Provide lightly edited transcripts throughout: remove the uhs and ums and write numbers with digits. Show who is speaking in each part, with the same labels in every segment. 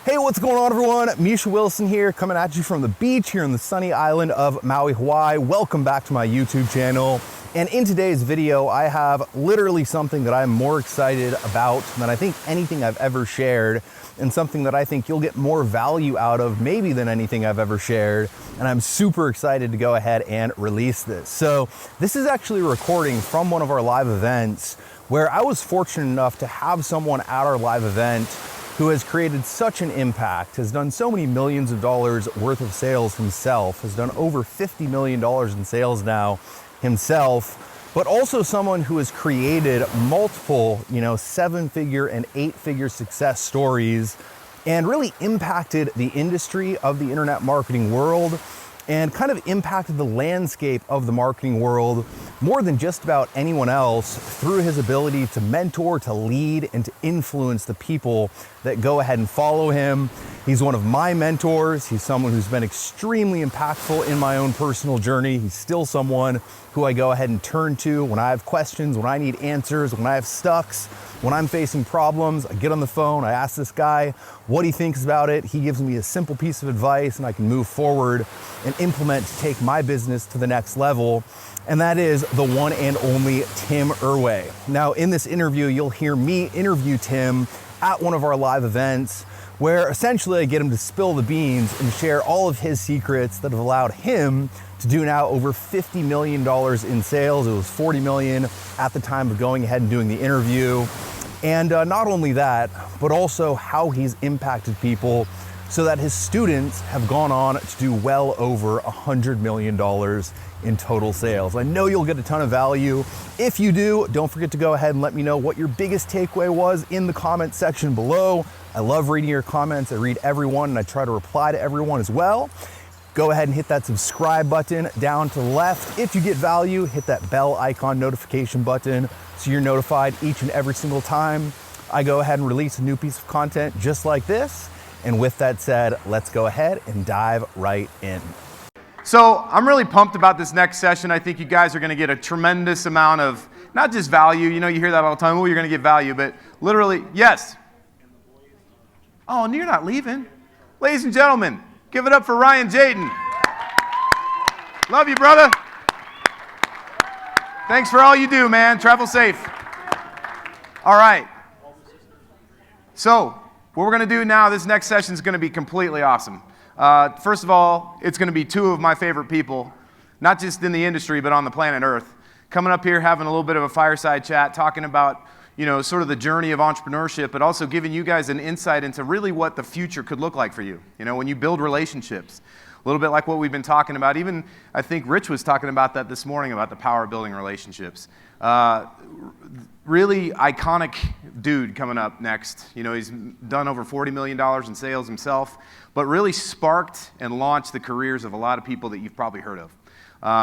Speaker 1: Hey, what's going on, everyone? Misha Wilson here, coming at you from the beach here on the sunny island of Maui, Hawaii. Welcome back to my YouTube channel. And in today's video, I have literally something that I'm more excited about than I think anything I've ever shared, and something that I think you'll get more value out of maybe than anything I've ever shared. And I'm super excited to go ahead and release this. So this is actually a recording from one of our live events where I was fortunate enough to have someone at our live event who has created such an impact, has done so many millions of dollars worth of sales himself, has done over $50 million in sales now himself, but also someone who has created multiple, 7-figure and 8-figure success stories and really impacted the industry of the internet marketing world and kind of impacted the landscape of the marketing world more than just about anyone else through his ability to mentor, to lead, and to influence the people that go ahead and follow him. He's one of my mentors. He's someone who's been extremely impactful in my own personal journey. He's still someone who I go ahead and turn to when I have questions, when I need answers, when I have stucks, when I'm facing problems. I get on the phone, I ask this guy what he thinks about it. He gives me a simple piece of advice and I can move forward and implement to take my business to the next level. And that is the one and only Tim Erway. Now, in this interview, you'll hear me interview Tim at one of our live events where essentially I get him to spill the beans and share all of his secrets that have allowed him to do now over $50 million in sales. It was $40 million at the time of going ahead and doing the interview. And not only that, but also how he's impacted people so that his students have gone on to do well over $100 million in total sales. I know you'll get a ton of value. If you do, don't forget to go ahead and let me know what your biggest takeaway was in the comment section below. I love reading your comments. I read everyone and I try to reply to everyone as well. Go ahead and hit that subscribe button down to the left. If you get value, hit that bell icon notification button so you're notified each and every single time I go ahead and release a new piece of content just like this. And with that said, let's go ahead and dive right in.
Speaker 2: So I'm really pumped about this next session. I think you guys are going to get a tremendous amount of, not just value, you hear that all the time, oh, you're going to get value, but literally, yes. Oh, and you're not leaving. Ladies and gentlemen, give it up for Ryan Jayden. Love you, brother. Thanks for all you do, man. Travel safe. All right. So what we're going to do now, this next session is going to be completely awesome. First of all, it's going to be two of my favorite people, not just in the industry, but on the planet Earth, coming up here having a little bit of a fireside chat, talking about sort of the journey of entrepreneurship, but also giving you guys an insight into really what the future could look like for you. When you build relationships, a little bit like what we've been talking about. Even I think Rich was talking about that this morning about the power of building relationships. Really iconic dude coming up next. He's done over $40 million in sales himself, but really sparked and launched the careers of a lot of people that you've probably heard of.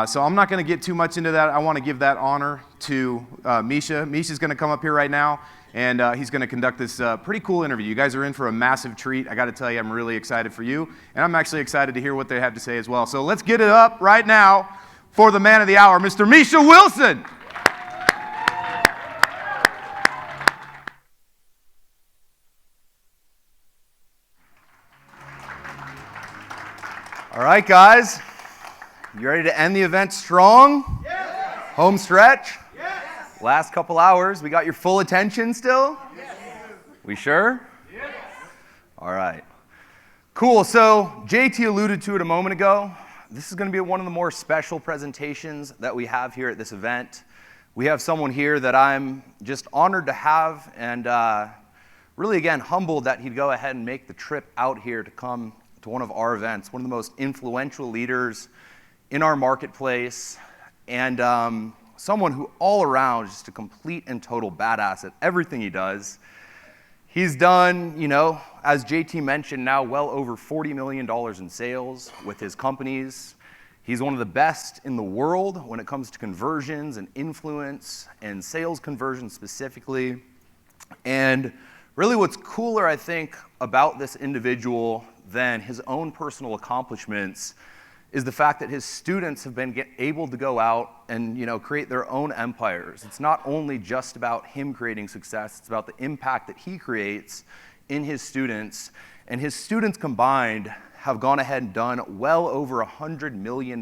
Speaker 2: So I'm not going to get too much into that. I want to give that honor to Misha. Misha's going to come up here right now, and he's going to conduct this pretty cool interview. You guys are in for a massive treat. I got to tell you, I'm really excited for you, and I'm actually excited to hear what they have to say as well. So let's get it up right now for the man of the hour, Mr. Misha Wilson.
Speaker 1: All right, guys. You ready to end the event strong?
Speaker 2: Yes.
Speaker 1: Home stretch?
Speaker 2: Yes.
Speaker 1: Last couple hours. We got your full attention still?
Speaker 2: Yes.
Speaker 1: We sure?
Speaker 2: Yes.
Speaker 1: All right. Cool. So JT alluded to it a moment ago. This is going to be one of the more special presentations that we have here at this event. We have someone here that I'm just honored to have and really, again, humbled that he'd go ahead and make the trip out here to come to one of our events, one of the most influential leaders in our marketplace, and someone who all around is just a complete and total badass at everything he does. He's done, as JT mentioned, now well over $40 million in sales with his companies. He's one of the best in the world when it comes to conversions and influence and sales conversions specifically. And really what's cooler, I think, about this individual than his own personal accomplishments is the fact that his students have been able to go out and create their own empires. It's not only just about him creating success, it's about the impact that he creates in his students. And his students combined have gone ahead and done well over $100 million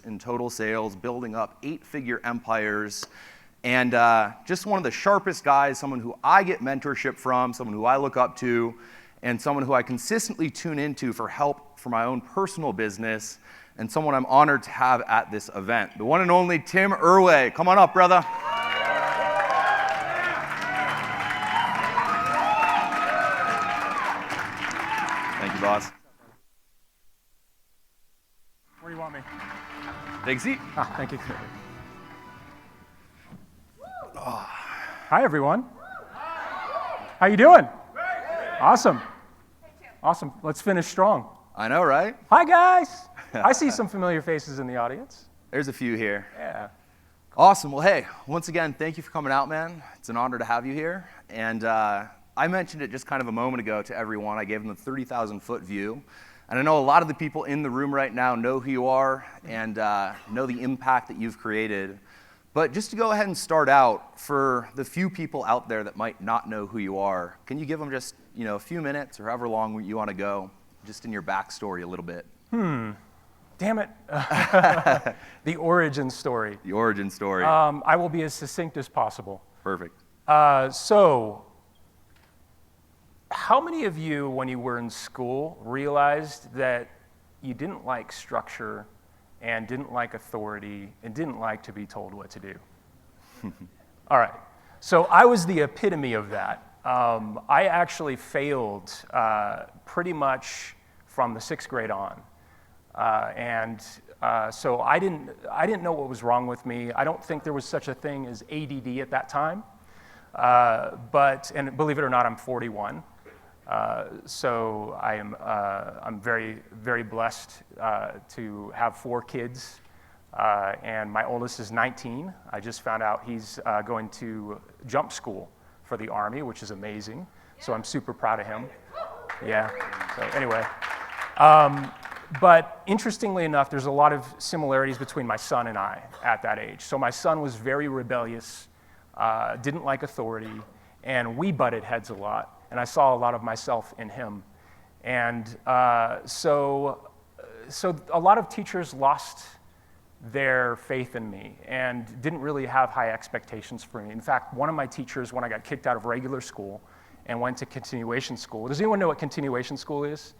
Speaker 1: in total sales, building up 8-figure empires. And just one of the sharpest guys, someone who I get mentorship from, someone who I look up to, and someone who I consistently tune into for help for my own personal business, and someone I'm honored to have at this event. The one and only Tim Erway. Come on up, brother. Thank you, boss.
Speaker 3: Where do you want me?
Speaker 1: Take a seat.
Speaker 3: Thank you. Hi, everyone. How you doing? Awesome. Awesome. Let's finish strong.
Speaker 1: I know, right?
Speaker 3: Hi, guys. I see some familiar faces in the audience.
Speaker 1: There's a few here.
Speaker 3: Yeah.
Speaker 1: Awesome. Well, hey, once again, thank you for coming out, man. It's an honor to have you here. And I mentioned it just kind of a moment ago to everyone. I gave them the 30,000-foot view. And I know a lot of the people in the room right now know who you are and know the impact that you've created. But just to go ahead and start out, for the few people out there that might not know who you are, can you give them just a few minutes or however long you want to go, just in your backstory a little bit?
Speaker 3: Damn it. The origin story.
Speaker 1: The origin story.
Speaker 3: I will be as succinct as possible.
Speaker 1: Perfect.
Speaker 3: So, how many of you, when you were in school, realized that you didn't like structure and didn't like authority and didn't like to be told what to do? All right. So I was the epitome of that. I actually failed pretty much from the 6th grade on. So I didn't know what was wrong with me. I don't think there was such a thing as ADD at that time. And believe it or not, I'm 41. So I'm very, very blessed to have 4 kids, and my oldest is 19. I just found out he's going to jump school for the Army, which is amazing. So I'm super proud of him. Yeah. So anyway, but interestingly enough, there's a lot of similarities between my son and I at that age. So my son was very rebellious, didn't like authority, and we butted heads a lot. And I saw a lot of myself in him. And so a lot of teachers lost their faith in me and didn't really have high expectations for me. In fact, one of my teachers, when I got kicked out of regular school and went to continuation school, does anyone know what continuation school is?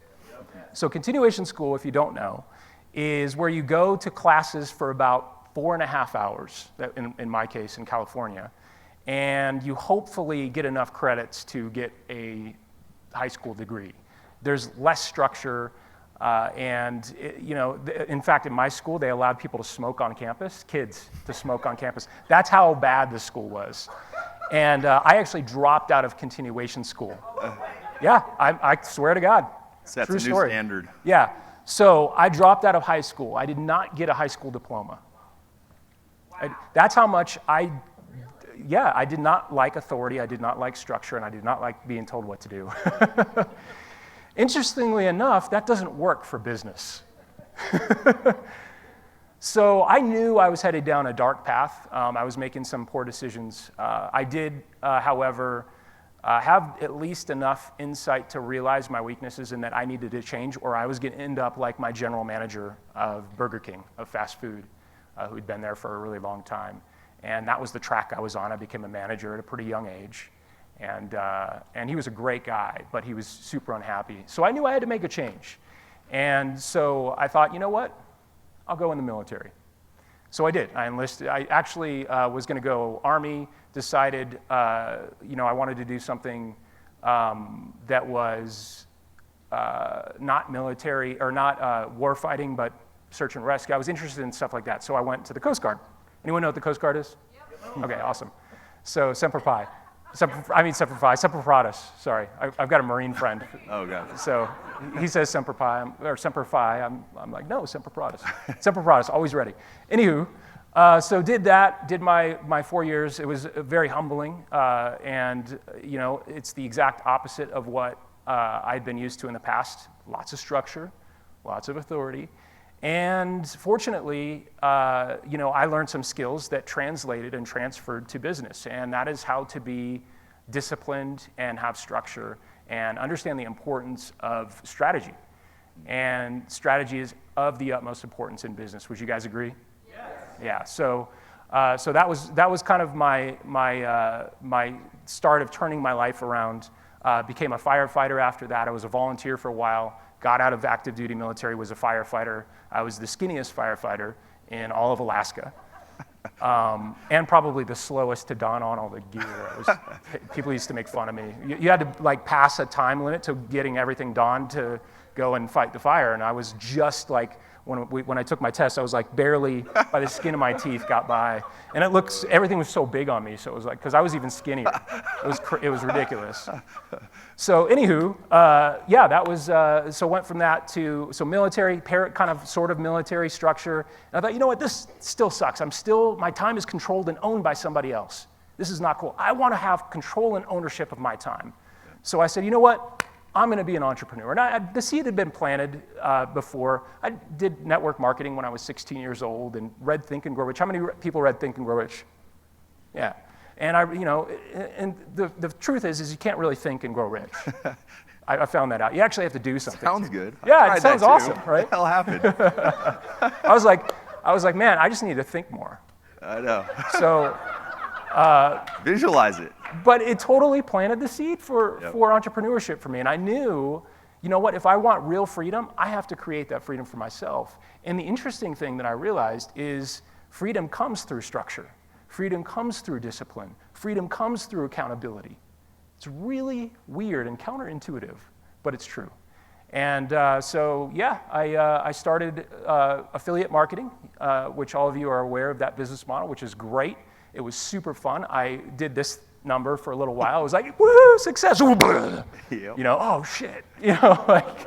Speaker 3: So continuation school, if you don't know, is where you go to classes for about 4.5 hours, in my case, in California, and you hopefully get enough credits to get a high school degree. There's less structure, in fact, in my school, they allowed people to smoke on campus, kids to smoke on campus. That's how bad the school was. And I actually dropped out of continuation school. Yeah, I swear to God.
Speaker 1: That's
Speaker 3: True
Speaker 1: a new
Speaker 3: story.
Speaker 1: standard.
Speaker 3: Yeah, so I dropped out of high school. I did not get a high school diploma. That's how much I did not like authority, I did not like structure, and I did not like being told what to do. Interestingly enough, that doesn't work for business. So I knew I was headed down a dark path. I was making some poor decisions. I did, however, have at least enough insight to realize my weaknesses and that I needed to change, or I was going to end up like my general manager of Burger King, of fast food, who'd been there for a really long time. And that was the track I was on. I became a manager at a pretty young age. And he was a great guy, but he was super unhappy. So I knew I had to make a change. And so I thought, you know what? I'll go in the military. So I did. I enlisted. I actually was going to go Army, decided, I wanted to do something that was not military, or not war fighting, but search and rescue. I was interested in stuff like that. So I went to the Coast Guard. Anyone know what the Coast Guard is? Yep. Okay, awesome. So Semper Fi. Semper Paratus, sorry. I've got a Marine friend.
Speaker 1: Oh, God.
Speaker 3: So he says Semper Fi, or Semper Fi. I'm like, no, Semper Paratus. Semper Paratus, always ready. Anywho, so did that, did my 4 years. It was very humbling, and it's the exact opposite of what I'd been used to in the past. Lots of structure, lots of authority. And fortunately, I learned some skills that translated and transferred to business, and that is how to be disciplined and have structure and understand the importance of strategy. And strategy is of the utmost importance in business. Would you guys agree? Yes. Yeah. So that was kind of my start of turning my life around. Became a firefighter after that. I was a volunteer for a while. Got out of active duty military. Was a firefighter. I was the skinniest firefighter in all of Alaska. And probably the slowest to don on all the gear. People used to make fun of me. You had to like pass a time limit to getting everything donned to go and fight the fire, and I was just like, when I took my test, I was like barely by the skin of my teeth got by, and everything was so big on me, so it was like, because I was even skinnier. It was ridiculous. So anywho, yeah, that was, so went from that to, so military, kind of sort of military structure, and I thought, you know what, this still sucks. My time is controlled and owned by somebody else. This is not cool. I want to have control and ownership of my time. So I said, you know what? I'm going to be an entrepreneur. And the seed had been planted before. I did network marketing when I was 16 years old and read Think and Grow Rich. How many people read Think and Grow Rich? Yeah. And and the truth is you can't really think and grow rich. I found that out. You actually have to do something.
Speaker 1: Sounds good.
Speaker 3: Yeah, it sounds awesome, right?
Speaker 1: What the hell happened?
Speaker 3: I was like, man, I just need to think more.
Speaker 1: I know.
Speaker 3: So
Speaker 1: visualize it.
Speaker 3: But it totally planted the seed for entrepreneurship for me. And I knew, you know what, if I want real freedom, I have to create that freedom for myself. And the interesting thing that I realized is freedom comes through structure. Freedom comes through discipline. Freedom comes through accountability. It's really weird and counterintuitive, but it's true. And so, yeah, I started affiliate marketing, which all of you are aware of that business model, which is great. It was super fun. I did this number for a little while. I was like, woohoo, success. Yep. You know, oh shit. You know, like,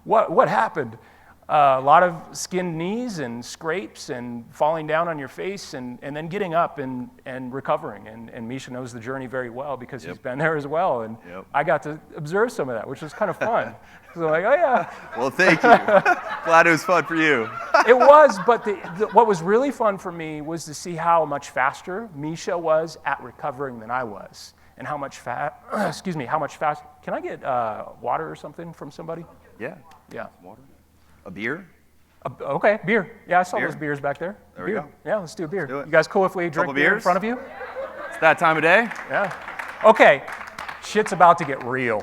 Speaker 3: what happened? A lot of skinned knees and scrapes and falling down on your face and then getting up and recovering. And Misha knows the journey very well because he's been there as well. And I got to observe some of that, which was kind of fun. So I'm like, oh yeah.
Speaker 1: Well, thank you. Glad it was fun for you.
Speaker 3: It was, but what was really fun for me was to see how much faster Misha was at recovering than I was. And how much how much fast. Can I get water or something from somebody?
Speaker 1: Yeah.
Speaker 3: Yeah.
Speaker 1: Water. A beer?
Speaker 3: Okay, beer. Yeah, I saw those beers back there.
Speaker 1: There we go.
Speaker 3: Yeah, let's do a beer.
Speaker 1: Let's do it.
Speaker 3: You guys cool if we drink beer in front of you?
Speaker 1: It's that time of day.
Speaker 3: Yeah. Okay, shit's about to get real.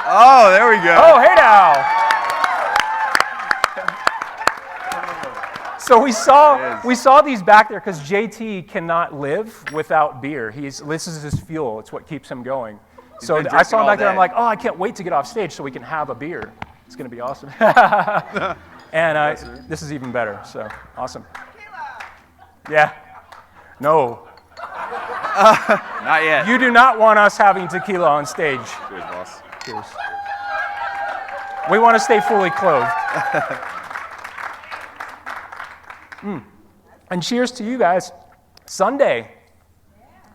Speaker 1: Oh, there we go.
Speaker 3: Oh, hey now. So we saw these back there because JT cannot live without beer. This is his fuel. It's what keeps him going. So I saw him back there. I'm like, oh, I can't wait to get off stage so we can have a beer. It's going to be awesome. And this is even better. So awesome. Yeah. No.
Speaker 1: Not yet.
Speaker 3: You do not want us having tequila on stage.
Speaker 1: Cheers, boss.
Speaker 3: Cheers. We want to stay fully clothed. And cheers to you guys. Sunday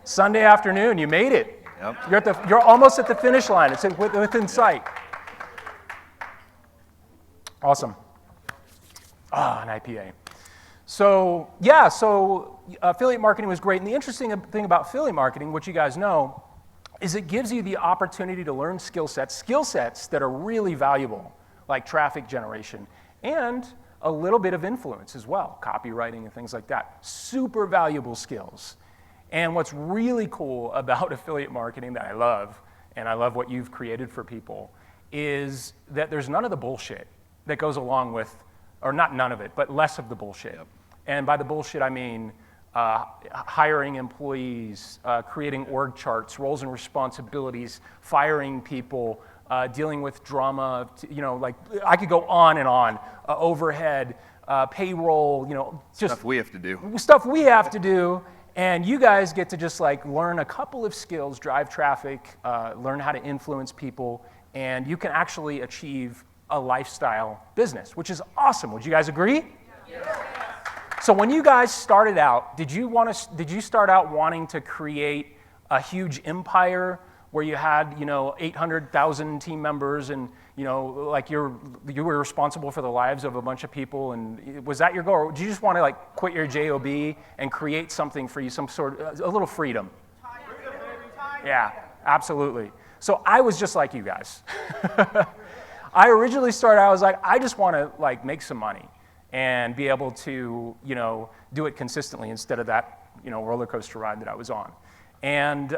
Speaker 3: afternoon, you made it. Yep. You're almost at the finish line. It's within sight. Awesome. An IPA. So yeah, affiliate marketing was great. And the interesting thing about affiliate marketing, which you guys know, is it gives you the opportunity to learn skill sets that are really valuable, like traffic generation, and a little bit of influence as well, copywriting and things like that. Super valuable skills. And what's really cool about affiliate marketing that I love, and I love what you've created for people, is that there's none of the bullshit that goes along with, or not none of it, but less of the bullshit. Yep. And by the bullshit, I mean hiring employees, creating org charts, roles and responsibilities, firing people, dealing with drama, like I could go on and on, overhead, payroll, just
Speaker 1: stuff we have to do.
Speaker 3: Stuff we have to do. And you guys get to just like learn a couple of skills, drive traffic, learn how to influence people, and you can actually achieve a lifestyle business, which is awesome. Would you guys agree? Yes. So when you guys started out, did you start out wanting to create a huge empire where you had 800,000 team members and like you were responsible for the lives of a bunch of people, and was that your goal, or did you just want to like quit your job and create something for you, some sort of a little freedom? Yeah, Absolutely. So I was just like you guys. I originally started, I was like, I just want to like make some money and be able to, you know, do it consistently instead of that, you know, roller coaster ride that I was on. And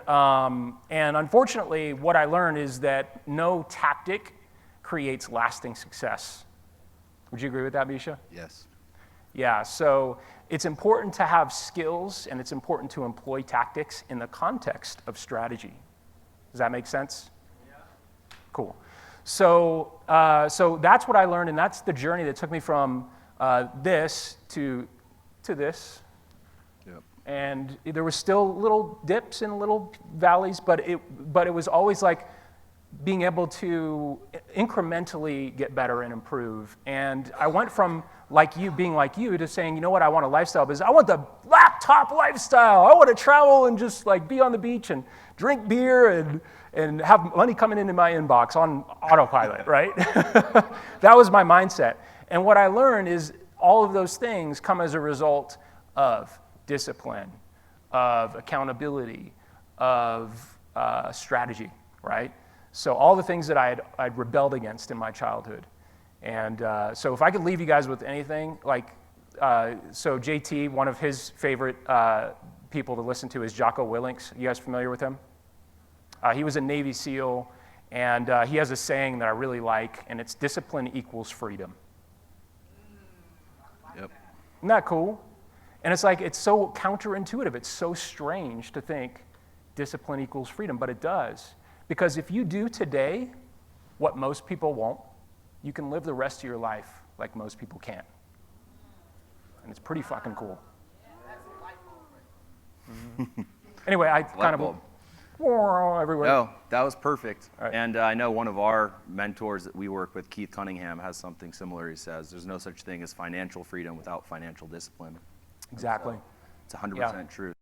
Speaker 3: unfortunately, what I learned is that no tactic creates lasting success. Would you agree with that, Misha?
Speaker 1: Yes.
Speaker 3: Yeah, so it's important to have skills and it's important to employ tactics in the context of strategy. Does that make sense? Yeah. Cool. So that's what I learned, and that's the journey that took me from this to this.
Speaker 1: Yep.
Speaker 3: And there were still little dips and little valleys, but it was always like being able to incrementally get better and improve. And I went from being like you to saying, you know what, I want a lifestyle business. I want the laptop lifestyle. I want to travel and just like be on the beach and drink beer and have money coming into my inbox on autopilot, right? That was my mindset. And what I learned is all of those things come as a result of discipline, of accountability, of strategy, right? So all the things that I'd rebelled against in my childhood. And so if I could leave you guys with anything, like, so JT, one of his favorite people to listen to is Jocko Willinks. You guys familiar with him? He was a Navy SEAL, and he has a saying that I really like, and it's discipline equals freedom.
Speaker 1: Yep.
Speaker 3: Isn't that cool? And it's like, it's so counterintuitive. It's so strange to think discipline equals freedom, but it does. Because if you do today what most people won't, you can live the rest of your life like most people can't. And it's pretty fucking cool. Mm-hmm. Anyway, I kind of everywhere.
Speaker 4: No, that was perfect.
Speaker 3: Right.
Speaker 4: And I know one of our mentors that we work with, Keith Cunningham, has something similar. He says, there's no such thing as financial freedom without financial discipline.
Speaker 3: Exactly.
Speaker 4: So it's 100% true.